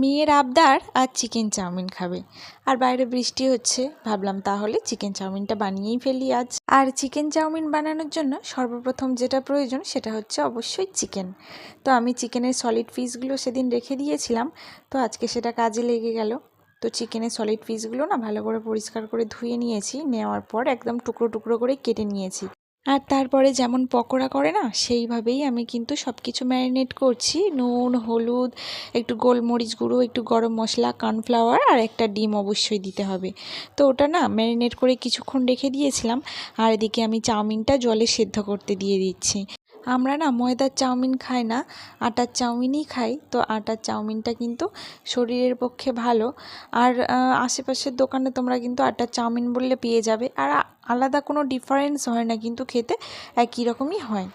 মেয়ের আবদার আর chicken chowmein খাবে, আর বাইরে বৃষ্টি হচ্ছে। ভাবলাম তাহলে চিকেন চাউমিনটা বানিয়েই ফেলি আজ। আর চিকেন চাউমিন বানানোর জন্য সর্বপ্রথম যেটা প্রয়োজন সেটা হচ্ছে অবশ্যই চিকেন। তো আমি চিকেনের সলিড পিসগুলো সেদিন রেখে দিয়েছিলাম, তো আজকে সেটা কাজে লেগে গেল। তো চিকেনের সলিড পিসগুলো না ভালো করে পরিষ্কার করে ধুয়ে নিয়েছি, নেওয়ার পর একদম টুকরো টুকরো করে কেটে নিয়েছি। আর তারপরে যেমন পকোড়া করে না, সেইভাবেই আমি কিন্তু সব কিছু ম্যারিনেট করছি। নুন, হলুদ, একটু গোলমরিচ গুঁড়ো, একটু গরম মশলা, কর্নফ্লাওয়ার আর একটা ডিম অবশ্যই দিতে হবে। তো ওটা না ম্যারিনেট করে কিছুক্ষণ রেখে দিয়েছিলাম। আর এদিকে আমি চাউমিনটা জলে সেদ্ধ করতে দিয়ে দিচ্ছি। আমরা না ময়দার চাউমিন খাই না, আটার চাউমিনই খাই। তো আটার চাউমিনটা কিন্তু শরীরের পক্ষে ভালো। আর আশেপাশের দোকানে তোমরা কিন্তু আটার চাউমিন বললে পেয়ে যাবে। আর আলাদা কোনো ডিফারেন্স হয় না, কিন্তু খেতে একই রকমই হয়।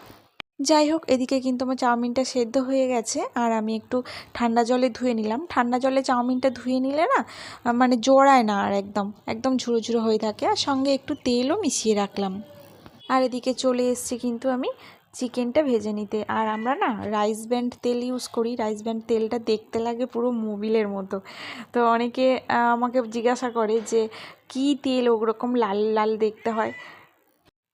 যাই হোক, এদিকে কিন্তু আমার চাউমিনটা সেদ্ধ হয়ে গেছে। আর আমি একটু ঠান্ডা জলে ধুয়ে নিলাম। ঠান্ডা জলে চাউমিনটা ধুয়ে নিলে না মানে জোড়ায় না, আর একদম একদম ঝুরো ঝুরো হয়ে থাকে। আর সঙ্গে একটু তেলও মিশিয়ে রাখলাম। আর এদিকে চলে এসেছি কিন্তু আমি চিকেনটা ভেজে নিতে। আর আমরা না রাইস ব্র্যান্ড তেল ইউজ করি। রাইস ব্র্যান্ড তেলটা দেখতে লাগে পুরো মোবিলের মতো। তো অনেকে আমাকে জিজ্ঞাসা করে যে কী তেল ওরকম লাল লাল দেখতে হয়।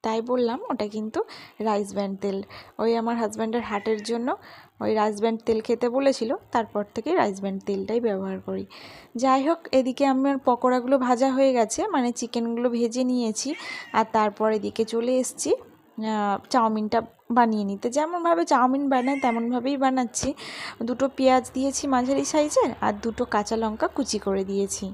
তাই বললাম ওটা কিন্তু রাইস ব্র্যান্ড তেল। ওই আমার হাজব্যান্ডের হার্টের জন্য ওই রাইস ব্র্যান্ড তেল খেতে বলেছিল, তারপর থেকে রাইস ব্র্যান্ড তেলটাই ব্যবহার করি। যাই হোক, এদিকে আমার পকোড়াগুলো ভাজা হয়ে গেছে, মানে চিকেনগুলো ভেজে নিয়েছি। আর তারপর এদিকে চলে এসেছি চাউমিনটা বানিয়ে নিতে। যেমনভাবে চাউমিন বানায় তেমনভাবেই বানাচ্ছি। দুটো পেঁয়াজ দিয়েছি মাঝারি সাইজের, আর দুটো কাঁচা লঙ্কা কুচি করে দিয়েছি।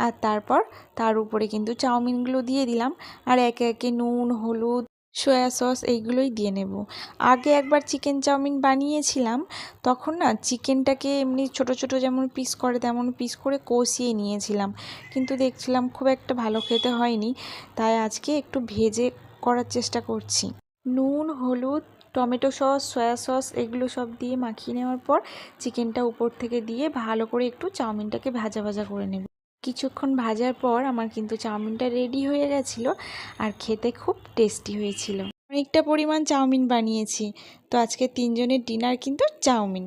আর তারপর তার উপরে কিন্তু চাউমিনগুলো দিয়ে দিলাম। আর একে একে নুন, হলুদ, সয়া সস এইগুলোই দিয়ে নেব। আগে একবার চিকেন চাউমিন বানিয়েছিলাম, তখন না চিকেনটাকে এমনি ছোট ছোট যেমন পিস করে তেমন পিস করে কষিয়ে নিয়েছিলাম, কিন্তু দেখছিলাম খুব একটা ভালো খেতে হয়নি। তাই আজকে একটু ভেজে করার চেষ্টা করছি। নুন, হলুদ, টমেটো সস, সয়া সস এগুলো সব দিয়ে মাখিয়ে নেওয়ার পর চিকেনটা উপর থেকে দিয়ে ভালো করে একটু চাউমিনটাকে ভাজা ভাজা করে নেব। কিছুক্ষণ ভাজার পর আমার কিন্তু চাউমিনটা রেডি হয়ে গেছিলো। আর খেতে খুব টেস্টি হয়েছিল। অনেকটা পরিমাণ চাউমিন বানিয়েছি। তো আজকে 3 জনের ডিনার কিন্তু চাউমিন।